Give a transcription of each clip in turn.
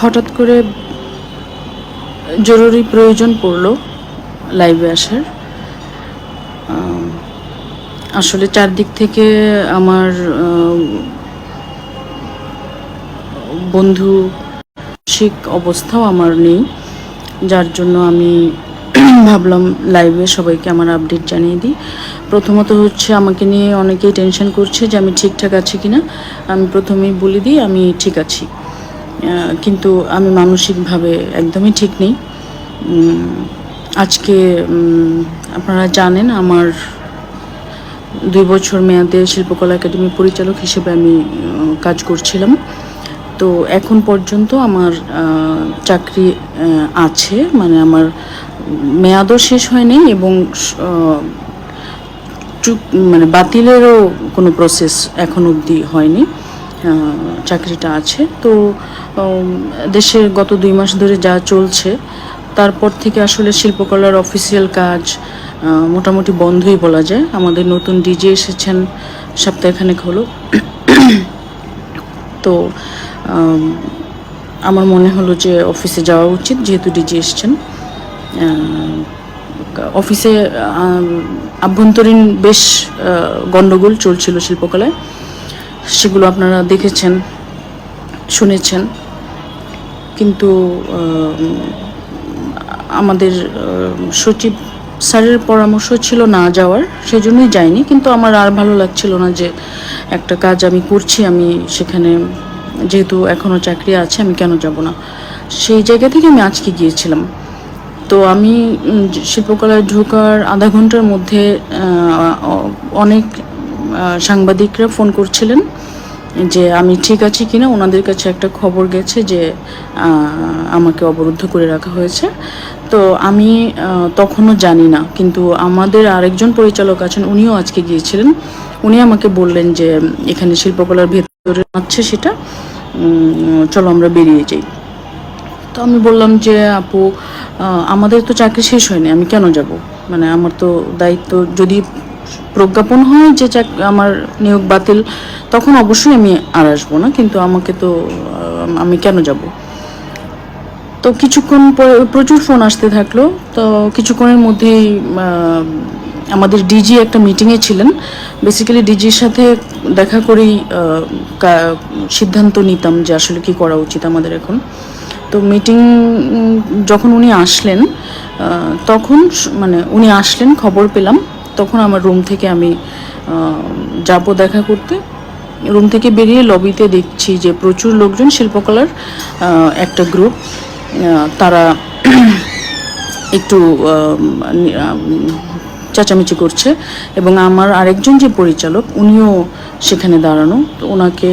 হঠাৎ করে জরুরি প্রয়োজন পড়লো লাইভে আসার। আসলে চারদিক থেকে আমার বন্ধু মানসিক অবস্থাও আমার নেই, যার জন্য আমি ভাবলাম লাইভে সবাইকে আমার আপডেট জানিয়ে দিই। প্রথমত হচ্ছে আমাকে নিয়ে অনেকেই টেনশন করছে যে আমি ঠিকঠাক আছি কিনা। আমি প্রথমেই বলে দিই আমি ঠিক আছি, কিন্তু আমি মানসিকভাবে একদমই ঠিক নেই। আজকে আপনারা জানেন আমার 2 বছর মেয়াদে শিল্পকলা একাডেমি পরিচালক হিসেবে আমি কাজ করছিলাম। তো এখন পর্যন্ত আমার চাকরি আছে, মানে আমার মেয়াদও শেষ হয়নি এবং মানে বাতিলেরও কোনো প্রসেস এখন অবধি হয়নি, চাকরিটা আছে। তো দেশের গত 2 মাস ধরে যা চলছে তারপর থেকে আসলে শিল্পকলার অফিসিয়াল কাজ মোটামুটি বন্ধই বলা যায়। আমাদের নতুন ডিজে এসেছেন সপ্তাহখানেক হলো। তো আমার মনে হলো যে অফিসে যাওয়া উচিত, যেহেতু ডিজে এসছেন। অফিসে আভ্যন্তরীণ বেশ গণ্ডগোল চলছিল শিল্পকলায়, সেগুলো আপনারা দেখেছেন, শুনেছেন। কিন্তু আমাদের সচিব স্যারের পরামর্শ ছিল না যাওয়ার, সেই জন্যই যাইনি। কিন্তু আমার আর ভালো লাগছিল না যে একটা কাজ আমি করছি, আমি সেখানে যেহেতু এখনও চাকরি আছে আমি কেন যাব না। সেই জায়গা থেকে আমি আজকে গিয়েছিলাম। তো আমি শিল্পকলায় ঢোকার আধা ঘন্টার মধ্যে অনেক সাংবাদিকরা ফোন করছিলেন যে আমি ঠিক আছি কিনা। ওনাদের কাছে একটা খবর গেছে যে আমাকে অবরুদ্ধ করে রাখা হয়েছে। তো আমি তখনও জানি না, কিন্তু আমাদের আরেকজন পরিচালক আছেন, উনিও আজকে গিয়েছিলেন। উনি আমাকে বললেন যে এখানে শিল্পকলার ভেতরে আছে সেটা, চলো আমরা বেরিয়ে যাই। তো আমি বললাম যে আপু, আমাদের তো চাকরি শেষ হয়নি, আমি কেন যাব? মানে আমার তো দায়িত্ব, যদি প্রজ্ঞাপন হয় যে আমার নিয়োগ বাতিল, তখন অবশ্যই আমি আর আসবো না, কিন্তু আমাকে তো আমি কেন যাব? তো কিছুক্ষণ পরে প্রচুর ফোন আসতে থাকলো। তো কিছুক্ষণের মধ্যেই আমাদের ডিজি একটা মিটিংয়ে ছিলেন। বেসিক্যালি ডিজির সাথে দেখা করেই সিদ্ধান্ত নিতাম যে আসলে কি করা উচিত আমাদের এখন। তো মিটিং যখন উনি আসলেন, তখন মানে উনি আসলেন খবর পেলাম, তখন আমার রুম থেকে আমি যাব দেখা করতে। রুম থেকে বেরিয়ে লবিতে দেখছি যে প্রচুর লোকজন, শিল্পকলার একটা গ্রুপ, তারা একটু চেঁচামেচি করছে এবং আমার আরেকজন যে পরিচালক উনিও সেখানে দাঁড়ানো। তো ওনাকে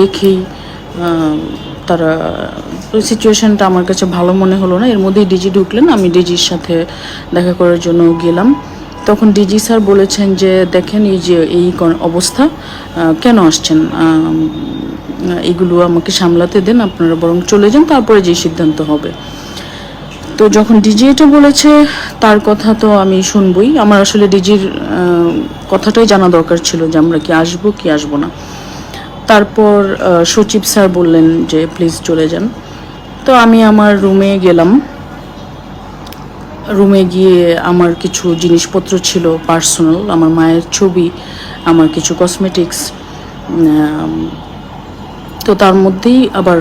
রেখেই তারা, সিচুয়েশনটা আমার কাছে ভালো মনে হলো না। এর মধ্যেই ডিজি ঢুকলেন, আমি ডিজির সাথে দেখা করার জন্য গেলাম। তখন ডিজি স্যার বলেছেন যে দেখেন এই যে এই অবস্থা, কেন আসছেন, এগুলো আমাকে সামলাতে দেন, আপনারা বরং চলে যান, তারপরে যে সিদ্ধান্ত হবে। তো যখন ডিজি এটা বলেছে তার কথা তো আমি শুনবই। আমার আসলে ডিজির কথাটাই জানা দরকার ছিল যে আমরা কি আসবো কি আসবো না। তারপর সচিব স্যার বললেন যে প্লিজ চলে যান। তো আমি আমার রুমে গেলাম। রুমে গিয়ে আমার কিছু জিনিসপত্র ছিল পার্সোনাল, আমার মায়ের ছবি, আমার কিছু কসমেটিক্স। তো তার মধ্যেই আবার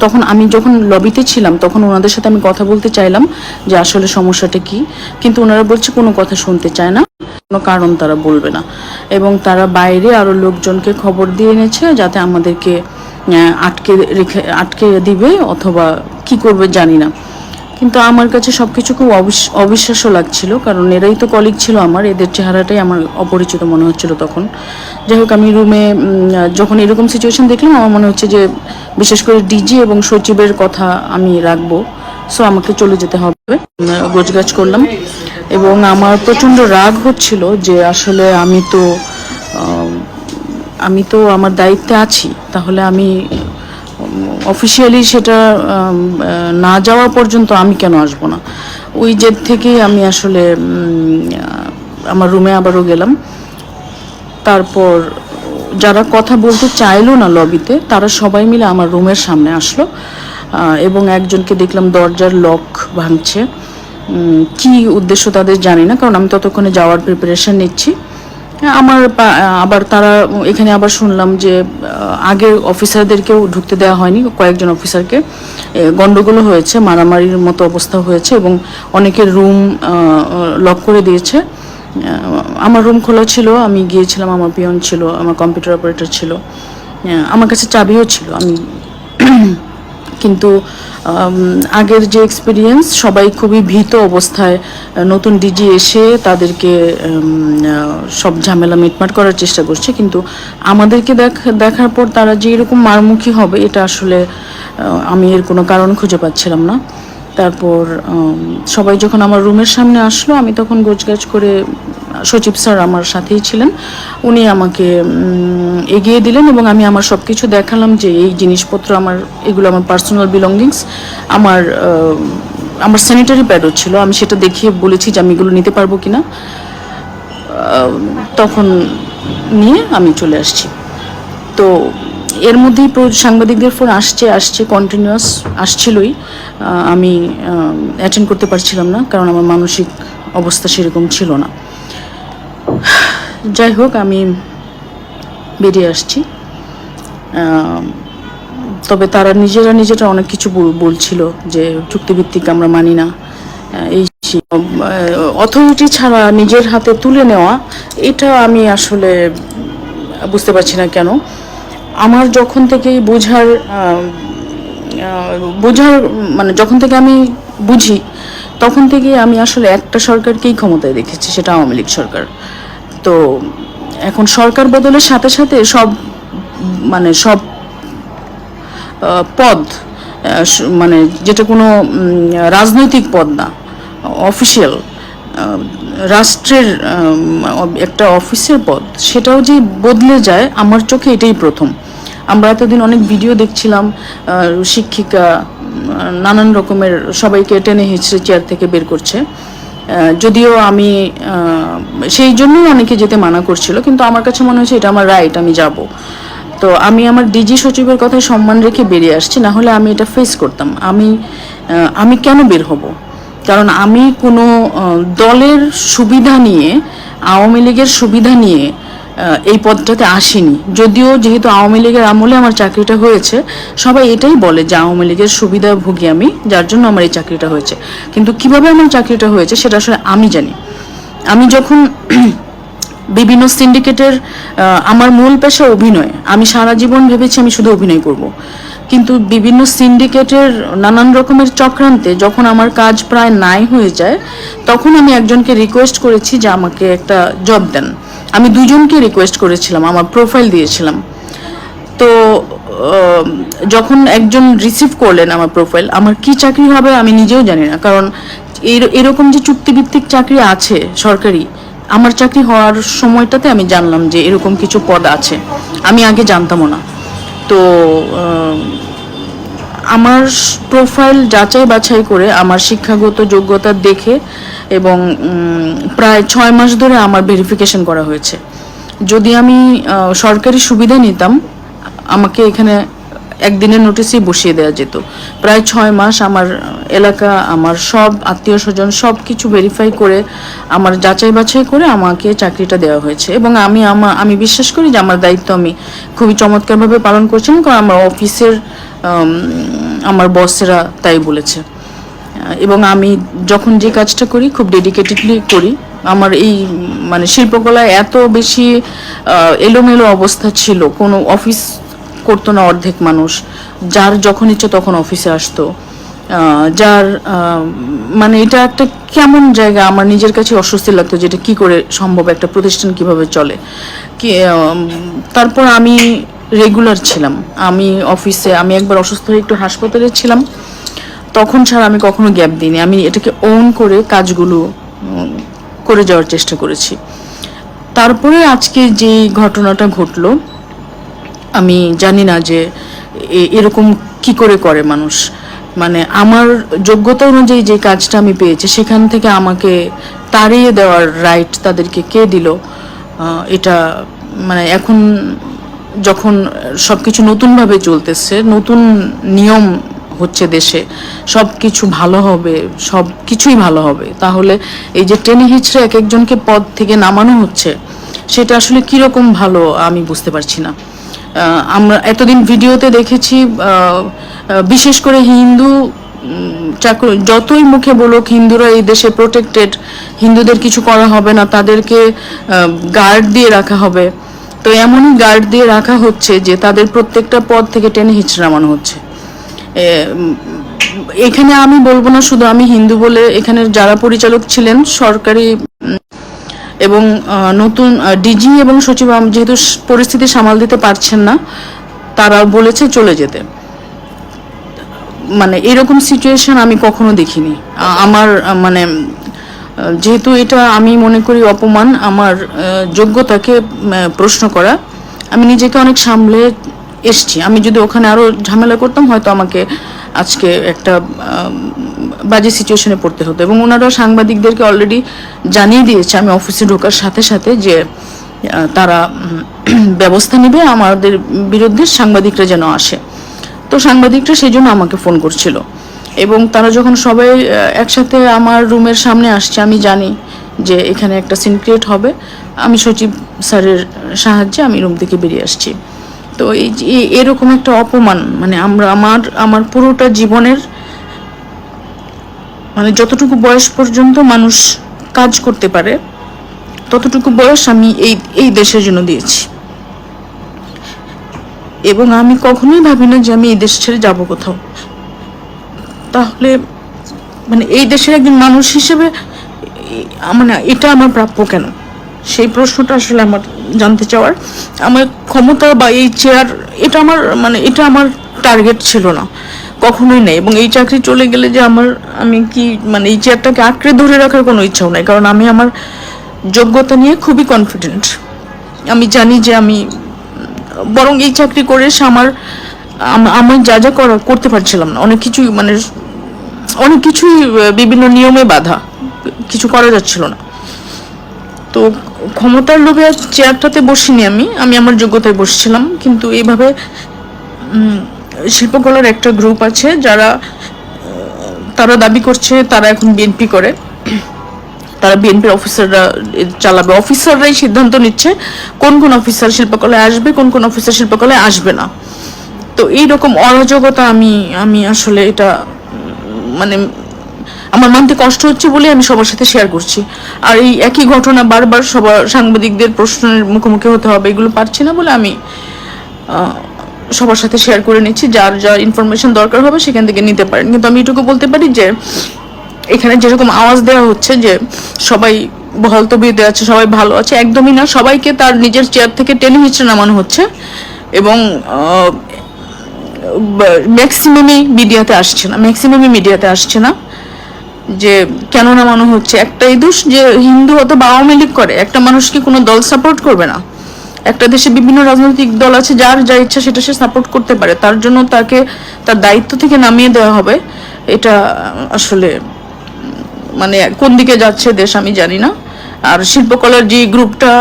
তখন আমি যখন লবিতে ছিলাম তখন ওনাদের সাথে আমি কথা বলতে চাইলাম যে আসলে সমস্যাটা কি, কিন্তু ওনারা বলছে কোনো কথা শুনতে চায় না, কোনো কারণ তারা বলবে না, এবং তারা বাইরে আরও লোকজনকে খবর দিয়ে এনেছে যাতে আমাদেরকে আটকে দিবে অথবা কি করবে জানি না। কিন্তু আমার কাছে সব কিছু খুব অবিশ্বাস্য লাগছিল, কারণ এরাই তো কলিগ ছিল আমার, এদের চেহারাটাই আমার অপরিচিত মনে হচ্ছিল তখন। যাই হোক, আমি রুমে যখন এরকম সিচুয়েশন দেখলাম আমার মনে হচ্ছে যে বিশেষ করে ডিজি এবং সচিবের কথা আমি রাখবো, সো আমাকে চলে যেতে হবে। গোছগাছ করলাম এবং আমার প্রচণ্ড রাগ হচ্ছিল যে আসলে আমি তো আমার দায়িত্বে আছি, তাহলে আমি অফিসিয়ালি সেটা না যাওয়া পর্যন্ত আমি কেন আসবো না। ওই জেদ থেকেই আমি আসলে আমার রুমে আবারও গেলাম। তারপর যারা কথা বলতে চাইলো না লবিতে, তারা সবাই মিলে আমার রুমের সামনে আসলো, এবং একজনকে দেখলাম দরজার লক ভাঙছে। কি উদ্দেশ্য তাদের জানি না, কারণ আমি ততক্ষণে যাওয়ার প্রিপারেশন নিচ্ছি। আবার তারা এখানে আবার শুনলাম যে আগের অফিসারদেরকেও ঢুকতে দেওয়া হয়নি, কয়েকজন অফিসারকে গন্ডগোলও হয়েছে, মারামারির মতো অবস্থা হয়েছে, এবং অনেকের রুম লক করে দিয়েছে। আমার রুম খোলা ছিল, আমি গিয়েছিলাম, আমার পিয়ন ছিল, আমার কম্পিউটার অপারেটর ছিল, আমার কাছে চাবিও ছিল। আমি কিন্তু আগের যে এক্সপিরিয়েন্স, সবাই খুবই ভীত অবস্থায়, নতুন ডিজি এসে তাদেরকে সব ঝামেলা মিটমাট করার চেষ্টা করছে, কিন্তু আমাদেরকে দেখার পর তারা যে এরকম মারমুখী হবে, এটা আসলে আমি এর কোনো কারণ খুঁজে পাচ্ছিলাম না। তারপর সবাই যখন আমার রুমের সামনে আসলো, আমি তখন গোছগাছ করে, সচিব স্যার আমার সাথেই ছিলেন, উনি আমাকে এগিয়ে দিলেন এবং আমি আমার সব কিছু দেখালাম যে এই জিনিসপত্র আমার, এগুলো আমার পার্সোনাল বিলঙ্গিংস, আমার আমার স্যানিটারি প্যাডও ছিল, আমি সেটা দেখিয়ে বলেছি যে আমি এগুলো নিতে পারবো কিনা। তখন নিয়ে আমি চলে আসছি। তো এর মধ্যেই সাংবাদিকদের ফোন আসছে কন্টিনিউয়াস আসছিলই। আমি অ্যাটেন্ড করতে পারছিলাম না, কারণ আমার মানসিক অবস্থা সেরকম ছিল না। যাই হোক, আমি বেরিয়ে আসছি। তবে তারা নিজেরা অনেক কিছু বলছিল যে চুক্তিভিত্তিক আমরা মানি না, এই অথরিটি ছাড়া নিজের হাতে তুলে নেওয়া, এটা আমি আসলে বুঝতে পারছি না কেন। আমার যখন থেকেই বোঝার মানে যখন থেকে আমি বুঝি, তখন থেকে আমি আসলে একটা সরকারকেই ক্ষমতায় দেখেছি, সেটা আওয়ামী লীগ সরকার। তো এখন সরকার বদলের সাথে সাথে সব পদ, মানে যেটা কোনো রাজনৈতিক পদ না, অফিসিয়াল রাষ্ট্রের একটা অফিসের পদ, সেটাও যে বদলে যায়, আমার চোখে এটাই প্রথম। আমরা এতদিন অনেক ভিডিও দেখছিলাম, শিক্ষিকা নানান রকমের সবাইকে টেনে হিঁচড়ে চেয়ার থেকে বের করছে, যদিও আমি সেই জন্যই অনেকে যেতে মানা করছিল, কিন্তু আমার কাছে মনে হচ্ছে এটা আমার রাইট, আমি যাব। তো আমি আমার ডিজি সচিবের কথায় সম্মান রেখে বেরিয়ে আসছি, না হলে আমি এটা ফেস করতাম। আমি কেন বের হব? কারণ আমি কোনো দলের সুবিধা নিয়ে, আওয়ামী লীগের সুবিধা নিয়ে এই পদটাতে আসিনি। যদিও যেহেতু আওয়ামী লীগের আমলে আমার চাকরিটা হয়েছে, সবাই এটাই বলে যে আওয়ামী লীগের সুবিধা ভুগি আমি, যার জন্য আমার এই চাকরিটা হয়েছে। কিন্তু কিভাবে আমার চাকরিটা হয়েছে সেটা আসলে আমি জানি। আমি যখন বিভিন্ন সিন্ডিকেটের, আমার মূল পেশা অভিনয়, আমি সারা জীবন ভেবেছি আমি শুধু অভিনয় করব, কিন্তু বিভিন্ন সিন্ডিকেটের নানান রকমের চক্রান্তে যখন আমার কাজ প্রায় নাই হয়ে যায়, তখন আমি একজনকে রিকোয়েস্ট করেছি যে আমাকে একটা জব দেন। আমি দুজনকে রিকোয়েস্ট করেছিলাম, আমার প্রোফাইল দিয়েছিলাম। তো যখন একজন রিসিভ করলেন আমার প্রোফাইল, আমার কি চাকরি হবে আমি নিজেও জানি না, কারণ এরকম যে চুক্তিভিত্তিক চাকরি আছে সরকারি, আমার চাকরি হওয়ার সময়টাতে আমি জানলাম যে এরকম কিছু পদ আছে, আমি আগে জানতামও না। তো আমার প্রোফাইল যাচাই বাছাই করে, আমার শিক্ষাগত যোগ্যতা দেখে, এবং প্রায় 6 মাস ধরে আমার ভেরিফিকেশন করা হয়েছে। যদি আমি সরকারি সুবিধা নিতাম, আমাকে এখানে একদিনের নোটিসেই বসিয়ে দেওয়া যেত। প্রায় 6 মাস আমার এলাকা, আমার সব আত্মীয় স্বজন সব কিছু ভেরিফাই করে, আমার যাচাই বাছাই করে আমাকে চাকরিটা দেওয়া হয়েছে। এবং আমি বিশ্বাস করি যে আমার দায়িত্ব আমি খুবই চমৎকারভাবে পালন করছিলাম, কারণ আমার অফিসের আমার বসেরা তাই বলেছে। এবং আমি যখন যে কাজটা করি খুব ডেডিকেটেডলি করি। আমার এই শিল্পকলায় এত বেশি এলোমেলো অবস্থা ছিল, কোনো অফিস করতো না অর্ধেক মানুষ, যার যখন ইচ্ছে তখন অফিসে আসতো, যার এটা একটা কেমন জায়গা, আমার নিজের কাছে অস্বস্তি লাগতো যে এটা কী করে সম্ভব, একটা প্রতিষ্ঠান কিভাবে চলে। তারপর আমি রেগুলার ছিলাম, আমি অফিসে, আমি একবার অসুস্থ হয়ে একটু হাসপাতালে ছিলাম, তখন ছাড়া আমি কখনো গ্যাপ দিইনি। আমি এটাকে ওন করে কাজগুলো করে যাওয়ার চেষ্টা করেছি। তারপরে আজকে যে ঘটনাটা ঘটলো, আমি জানি না যে এরকম কি করে মানুষ। আমার যোগ্যতা অনুযায়ী যে কাজটা আমি পেয়েছি, সেখান থেকে আমাকে তাড়িয়ে দেওয়ার রাইট তাদেরকে কে দিল? এটা এখন যখন সবকিছু নতুনভাবে চলতেছে, নতুন নিয়ম হচ্ছে দেশে, সব কিছু ভালো হবে, সব কিছুই ভালো হবে, তাহলে এই যে টেনে হিচড়ে এক একজনকে পদ থেকে নামানো হচ্ছে, সেটা আসলে কীরকম ভালো আমি বুঝতে পারছি না। আমরা এতদিন ভিডিওতে দেখেছি, বিশেষ করে হিন্দু চাকরি যতই মুখে বলুক হিন্দুরা এই দেশে প্রোটেক্টেড, হিন্দুদের কিছু করা হবে না, তাদেরকে গার্ড দিয়ে রাখা হবে। তো এমনই গার্ড দিয়ে রাখা হচ্ছে যে তাদের প্রত্যেকটা পদ থেকে টেনে হিচড়ে নামানো হচ্ছে। এখানে আমি বলবো না শুধু আমি হিন্দু বলে, এখানের যারা পরিচালক ছিলেন সরকারি এবং নতুন ডিজি এবং সচিব যেহেতু পরিস্থিতি সামাল দিতে পারছেন না, তারা বলেছে চলে যেতে। মানে এরকম সিচুয়েশন আমি কখনো দেখিনি। আমার মানে যেহেতু এটা আমি মনে করি অপমান, আমার যোগ্যতাকে প্রশ্ন করা, আমি নিজেকে অনেক সামলে এসছি। আমি যদি ওখানে আরও ঝামেলা করতাম হয়তো আমাকে আজকে একটা বাজে সিচুয়েশনে পড়তে হতো। এবং ওনারা সাংবাদিকদেরকে অলরেডি জানিয়ে দিয়েছে আমি অফিসে ঢোকার সাথে সাথে যে তারা ব্যবস্থা নেবে আমাদের বিরুদ্ধে, সাংবাদিকরা যেন আসে। তো সাংবাদিকরা সেই জন্য আমাকে ফোন করছিল এবং তারা যখন সবাই একসাথে আমার রুমের সামনে আসছে, আমি জানি যে এখানে একটা সিন ক্রিয়েট হবে, আমি সচিব স্যারের সাহায্যে আমি রুম থেকে বেরিয়ে আসছি। তো এই এরকম একটা অপমান, মানে আমার পুরোটা জীবনের মানে যতটুকু বয়স পর্যন্ত মানুষ কাজ করতে পারে ততটুকু বয়স আমি এই দেশের জন্য দিয়েছি এবং আমি কখনোই ভাবি না যে আমি এই দেশ ছেড়ে যাবো কোথাও। তাহলে মানে এই দেশের একজন মানুষ হিসেবে মানে এটা আমার প্রাপ্য কেন, সেই প্রশ্নটা আসলে আমার জানতে চাওয়ার। আমার ক্ষমতা বা এই চেয়ার, এটা আমার টার্গেট ছিল না, কখনোই নেই। এবং এই চাকরি চলে গেলে যে আমি কি মানে এই চেয়ারটাকে আঁকড়ে ধরে রাখার কোনো ইচ্ছাও নাই, কারণ আমি আমার যোগ্যতা নিয়ে খুবই কনফিডেন্ট। আমি জানি যে আমি বরং এই চাকরি করে আমার যা যা করতে পারছিলাম না, অনেক কিছুই বিভিন্ন নিয়মে বাধা, কিছু করা যাচ্ছিল না। তো ক্ষমতার লোভে চেয়ারটাতে বসিনি, আমি আমার যোগ্যতায় বসছিলাম। কিন্তু এইভাবে শিল্পকলার একটা গ্রুপ আছে তারা দাবি করছে তারা এখন বিএনপি করে, তারা বিএনপির অফিসাররা চালাবে, অফিসাররাই সিদ্ধান্ত নিচ্ছে কোন কোন অফিসার শিল্পকলায় আসবে, কোন কোন অফিসার শিল্পকলায় আসবে না। তো এইরকম অরাজকতা আমি আসলে এটা মানে আমার মানতে কষ্ট হচ্ছে বলে আমি সবার সাথে শেয়ার করছি। আর এই একই ঘটনা বারবার সাংবাদিকদের প্রশ্নের মুখোমুখি হতে হবে, এগুলো পারছি না বলে আমি সবার সাথে শেয়ার করে নিচ্ছি। যার যা ইনফরমেশন দরকার হবে সেখান থেকে নিতে পারেন। কিন্তু আমি এটুকু বলতে পারি যে এখানে যেরকম আওয়াজ দেওয়া হচ্ছে যে সবাই বহাল তবিয়তে আছে, সবাই ভালো আছে, একদমই না। সবাইকে তার নিজের চেয়ার থেকে টেনে হিচড়ে নামানো হচ্ছে এবং ম্যাক্সিমামই মিডিয়াতে আসছে না। যে কেন নামানো হচ্ছে, একটাই দোষ যে হিন্দু অথবা আওয়ামী লীগ করে, একটা মানুষকে কোনো দল সাপোর্ট করবে না। একটা দেশে বিভিন্ন রাজনৈতিক দল আছে, যার যা ইচ্ছা সেটা সে সাপোর্ট করতে পারে, তার জন্য তাকে তার দায়িত্ব থেকে নামিয়ে দেওয়া হবে। এটা আসলে মানে কোন দিকে যাচ্ছে দেশ আমি জানি না। আর শিল্পকলার যে গ্রুপটা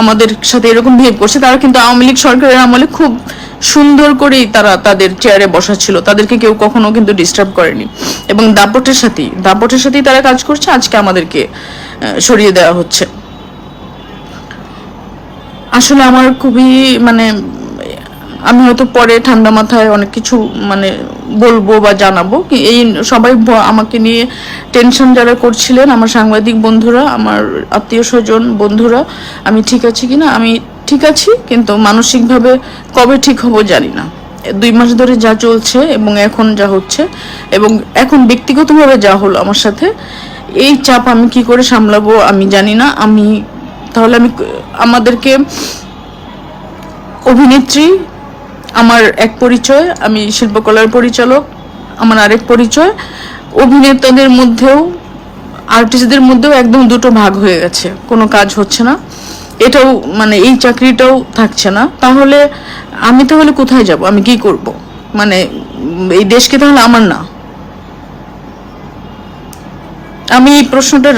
আমাদের সাথে এরকম বিহেভ করছে, তারা কিন্তু আওয়ামী লীগ সরকারের আমলে খুব সুন্দর করেই তারা তাদের চেয়ারে বসা ছিল, তাদেরকে কেউ কখনো কিন্তু ডিস্টার্ব করেনি এবং দাপটের সাথেই তারা কাজ করছে। আজকে আমাদেরকে সরিয়ে দেওয়া হচ্ছে। আসলে আমার খুবই মানে আমি হয়তো পরে ঠান্ডা মাথায় অনেক কিছু মানে বলবো বা জানাবো। এই সবাই আমাকে নিয়ে টেনশন যারা করছিলেন, আমার সাংবাদিক বন্ধুরা, আমার আত্মীয় স্বজন বন্ধুরা, আমি ঠিক আছি কিনা, আমি ঠিক আছি, কিন্তু মানসিকভাবে কবে ঠিক হব জানি না। 2 মাস ধরে যা চলছে এবং এখন যা হচ্ছে এবং এখন ব্যক্তিগতভাবে যা হলো আমার সাথে, এই চাপ আমি কি করে সামলাবো আমি জানি না। তাহলে আমাদেরকে অভিনেত্রী আমার এক পরিচয়, আমি শিল্পকলার পরিচালক আমার আরেক পরিচয়, অভিনেতাদের মধ্যেও আর্টিস্টদের মধ্যেও একদম দুটো ভাগ হয়ে গেছে, কোনো কাজ হচ্ছে না, এটাও মানে এই চাকরিটাও থাকছে না। তাহলে আমি কোথায় যাব, আমি কি করব, মানে এই দেশকে তাহলে আমার না। আমি এই প্রশ্নটা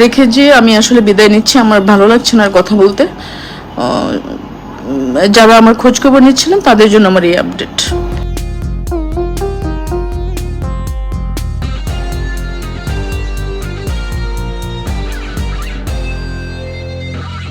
রেখে যে আমি আসলে বিদায় নিচ্ছি, আমার ভালো লাগছে না আর কথা বলতে। যারা আমার খোঁজখবর নিচ্ছিলেন তাদের জন্য আমার এই আপডেট।